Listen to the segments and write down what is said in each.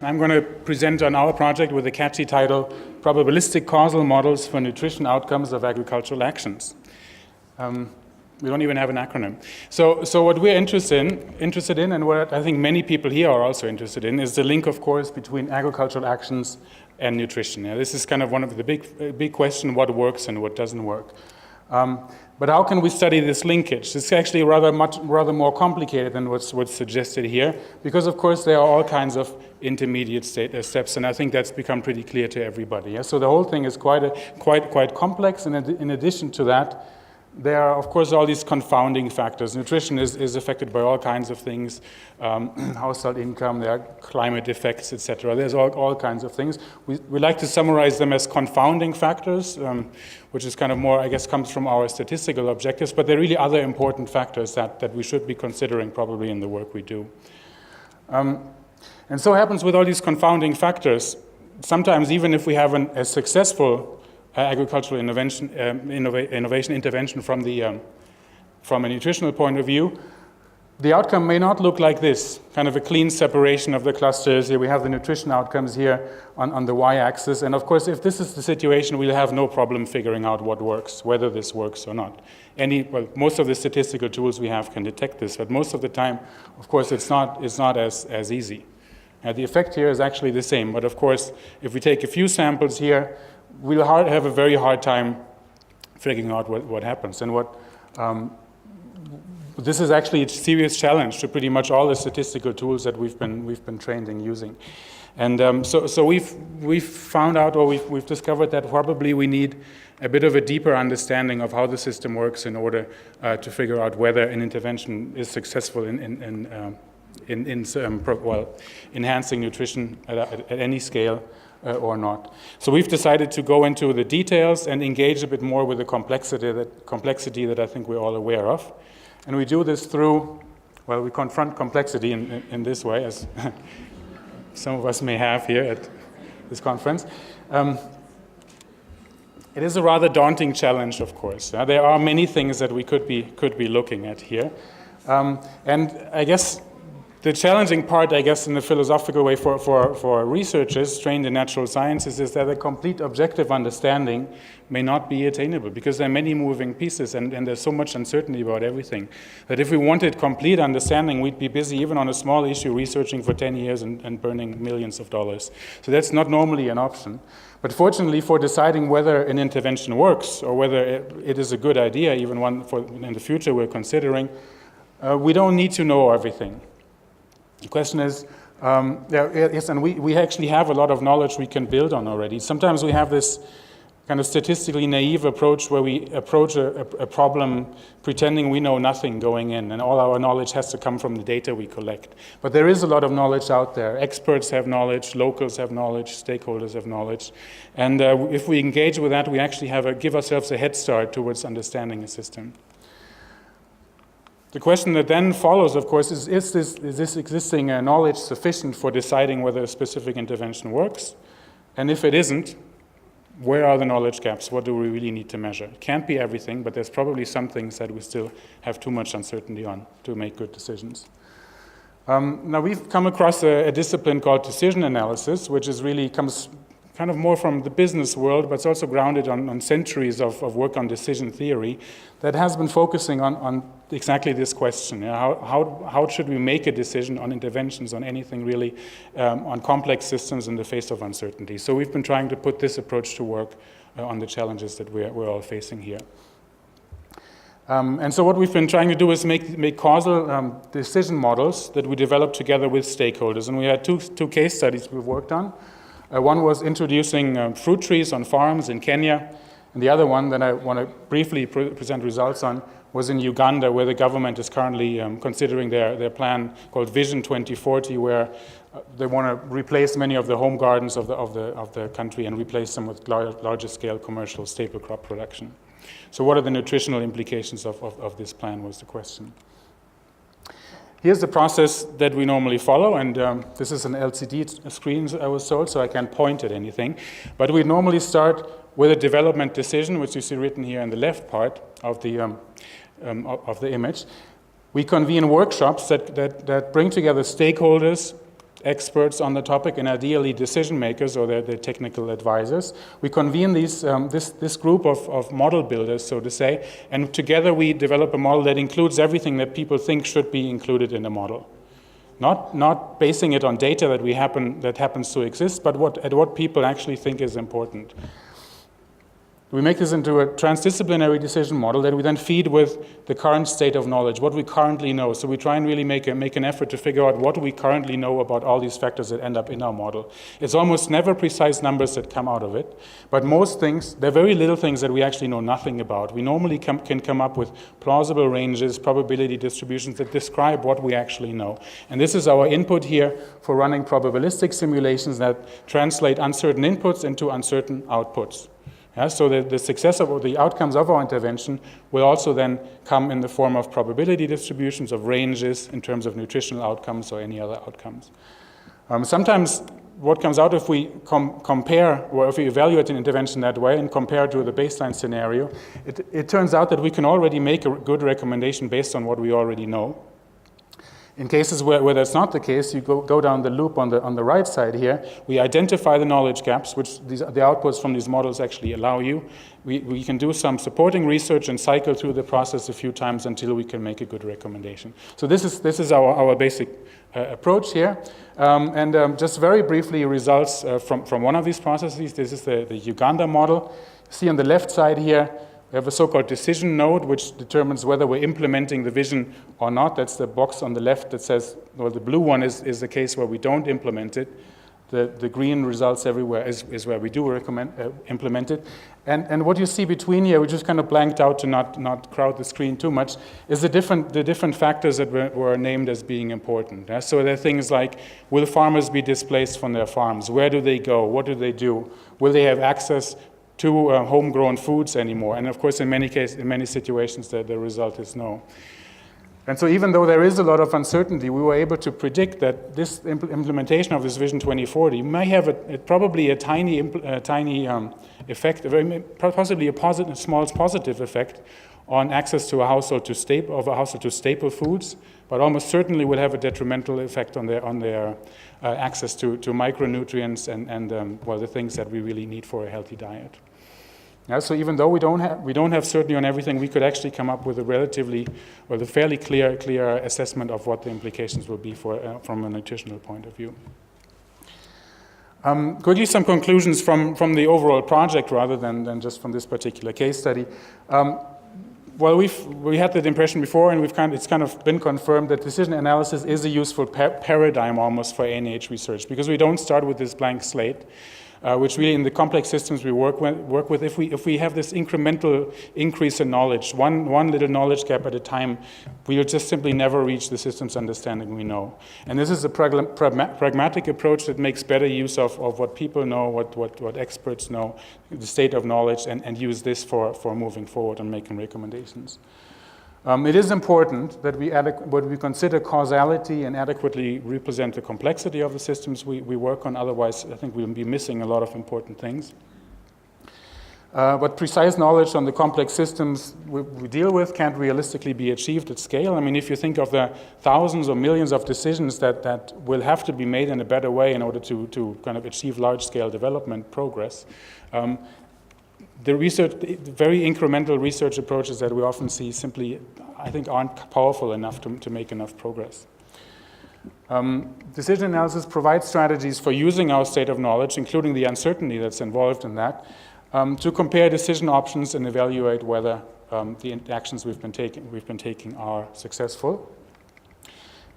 I'm going to present on our project with the catchy title, Probabilistic Causal Models for Nutrition Outcomes of Agricultural Actions. We don't even have an acronym. So what we're interested in, and what I think many people here are also interested in, is the link, of course, between agricultural actions and nutrition. Yeah, this is kind of one of the big question, what works and what doesn't work. But how can we study this linkage? It's actually rather more complicated than what's suggested here, because of course there are all kinds of intermediate steps, and I think that's become pretty clear to everybody. Yeah? So the whole thing is quite complex, and in addition to that, there are, of course, all these confounding factors. Nutrition is affected by all kinds of things, household income, there are climate effects, etc. There's all kinds of things. We like to summarize them as confounding factors, which is kind of more, I guess, comes from our statistical objectives, but there are really other important factors that we should be considering probably in the work we do. And so happens with all these confounding factors, sometimes even if we have a successful agricultural innovation intervention from a nutritional point of view, the outcome may not look like this, kind of a clean separation of the clusters. Here we have the nutrition outcomes here on the y-axis, and of course if this is the situation, we'll have no problem figuring out what works, whether this works or not. Most of the statistical tools we have can detect this, but most of the time, of course, it's not as easy. The effect here is actually the same, but of course, if we take a few samples here, we'll have a very hard time figuring out what happens. And this is actually a serious challenge to pretty much all the statistical tools that we've been trained in using. And so we've found out, or we've discovered that probably we need a bit of a deeper understanding of how the system works in order to figure out whether an intervention is successful in enhancing nutrition at any scale. Or not. So we've decided to go into the details and engage a bit more with the complexity that I think we're all aware of. And we do this through, well, we confront complexity in this way, as some of us may have here at this conference. It is a rather daunting challenge, of course. There are many things that we could be looking at here. And I guess the challenging part, I guess, in the philosophical way for researchers trained in natural sciences is that a complete objective understanding may not be attainable because there are many moving pieces and there's so much uncertainty about everything that if we wanted complete understanding, we'd be busy even on a small issue researching for 10 years and burning millions of dollars. So that's not normally an option. But fortunately, for deciding whether an intervention works or whether it is a good idea, even one in the future we're considering, we don't need to know everything. The question is, yes, and we actually have a lot of knowledge we can build on already. Sometimes we have this kind of statistically naive approach where we approach a problem pretending we know nothing going in, and all our knowledge has to come from the data we collect. But there is a lot of knowledge out there. Experts have knowledge, locals have knowledge, stakeholders have knowledge. And if we engage with that, we actually give ourselves a head start towards understanding a system. The question that then follows, of course, is this existing knowledge sufficient for deciding whether a specific intervention works? And if it isn't, where are the knowledge gaps? What do we really need to measure? It can't be everything, but there's probably some things that we still have too much uncertainty on to make good decisions. Now, we've come across a discipline called decision analysis, which comes kind of more from the business world, but it's also grounded on centuries of work on decision theory that has been focusing on exactly this question. How should we make a decision on interventions, on anything really, on complex systems in the face of uncertainty? So we've been trying to put this approach to work on the challenges that we're all facing here. And so what we've been trying to do is make causal decision models that we developed together with stakeholders. And we had two case studies we've worked on. One was introducing fruit trees on farms in Kenya, and the other one that I want to briefly present results on was in Uganda, where the government is currently considering their plan called Vision 2040, where they want to replace many of the home gardens of the country and replace them with larger scale commercial staple crop production. So what are the nutritional implications of this plan was the question. Here's the process that we normally follow, and this is an LCD screen, I was told, so I can't point at anything. But we normally start with a development decision, which you see written here in the left part of the image. We convene workshops that bring together stakeholders experts on the topic, and ideally decision makers or their technical advisors. We convene this group of model builders, so to say, and together we develop a model that includes everything that people think should be included in a model. Not basing it on data that happens to exist, but what people actually think is important. We make this into a transdisciplinary decision model that we then feed with the current state of knowledge, what we currently know. So we try and really make an effort to figure out what we currently know about all these factors that end up in our model. It's almost never precise numbers that come out of it, but most things, there are very little things that we actually know nothing about. We normally can come up with plausible ranges, probability distributions that describe what we actually know. And this is our input here for running probabilistic simulations that translate uncertain inputs into uncertain outputs. Yeah, so the success of the outcomes of our intervention will also then come in the form of probability distributions, of ranges in terms of nutritional outcomes or any other outcomes. Sometimes what comes out if we compare, or if we evaluate an intervention that way and compare to the baseline scenario, it turns out that we can already make a good recommendation based on what we already know. In cases where that's not the case, you go down the loop on the right side here. We identify the knowledge gaps, which the outputs from these models actually allow you. We can do some supporting research and cycle through the process a few times until we can make a good recommendation. So this is our basic approach here. Just very briefly, results from one of these processes. This is the Uganda model. See on the left side here, we have a so-called decision node, which determines whether we're implementing the vision or not. That's the box on the left that says, well, the blue one is the case where we don't implement it. The green results everywhere is where we do implement it. And what you see between here, we just kind of blanked out to not crowd the screen too much, is the different factors that were named as being important. Yeah? So there are things like, will farmers be displaced from their farms? Where do they go? What do they do? Will they have access to homegrown foods anymore? And of course, in many situations, the result is no. And so even though there is a lot of uncertainty, we were able to predict that this implementation of this Vision 2040 may have probably a tiny effect, possibly a small positive effect on access to a household to staple foods, but almost certainly will have a detrimental effect on their access to micronutrients and the things that we really need for a healthy diet. Yeah, so even though we don't have certainty on everything, we could actually come up with a fairly clear assessment of what the implications will be from a nutritional point of view. Quickly, some conclusions from the overall project rather than just from this particular case study. Well, we had that impression before, and it's kind of been confirmed that decision analysis is a useful paradigm almost for ANH research, because we don't start with this blank slate, which really in the complex systems we work with, if we have this incremental increase in knowledge, one little knowledge gap at a time, we'll just simply never reach the systems understanding we know. And this is a pragmatic approach that makes better use of what people know, what experts know, the state of knowledge, and use this for moving forward and making recommendations. It is important that we consider causality and adequately represent the complexity of the systems we work on. Otherwise, I think we'll be missing a lot of important things. But precise knowledge on the complex systems we deal with can't realistically be achieved at scale. I mean, if you think of the thousands or millions of decisions that will have to be made in a better way in order to kind of achieve large-scale development progress, the very incremental research approaches that we often see simply, I think, aren't powerful enough to make enough progress. Decision analysis provides strategies for using our state of knowledge, including the uncertainty that's involved in that, to compare decision options and evaluate whether the actions we've been taking are successful.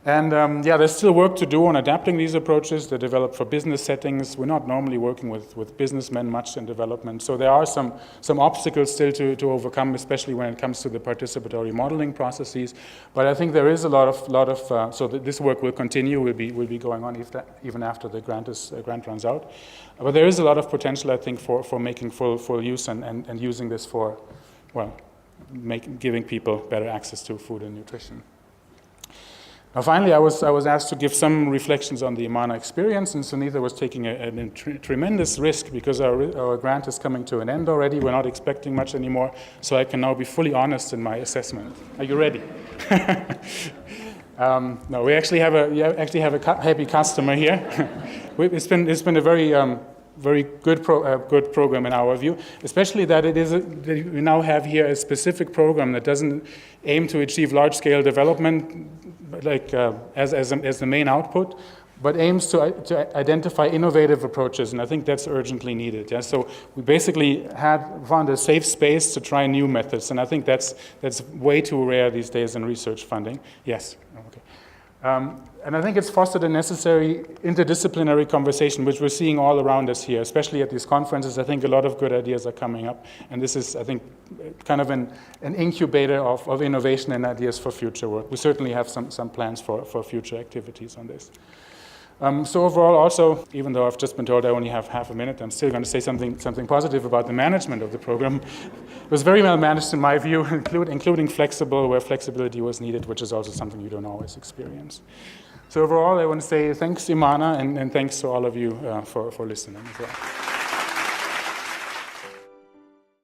And there's still work to do on adapting these approaches. They're developed for business settings. We're not normally working with businessmen much in development. So there are some obstacles still to overcome, especially when it comes to the participatory modeling processes. But I think there is a lot of so this work will continue, will be going on even after the grant runs out. But there is a lot of potential, I think, for making full use and using this for, giving people better access to food and nutrition. Now, finally, I was asked to give some reflections on the IMMANA experience, and Sunitha was taking a tremendous risk because our grant is coming to an end already. We're not expecting much anymore, so I can now be fully honest in my assessment. Are you ready? No, we actually have a happy customer here. It's been a very good program in our view, especially that that we now have here a specific program that doesn't aim to achieve large-scale development, like as the main output, but aims to identify innovative approaches, and I think that's urgently needed. Yeah? So we basically found a safe space to try new methods, and I think that's way too rare these days in research funding. Yes. Okay. And I think it's fostered a necessary interdisciplinary conversation, which we're seeing all around us here, especially at these conferences. I think a lot of good ideas are coming up, and this is, I think, kind of an incubator of innovation and ideas for future work. We certainly have some plans for future activities on this. So overall, also, even though I've just been told I only have half a minute, I'm still going to say something positive about the management of the program. It was very well managed in my view, including flexible where flexibility was needed, which is also something you don't always experience. So overall, I want to say thanks, IMMANA, and thanks to all of you for listening as well.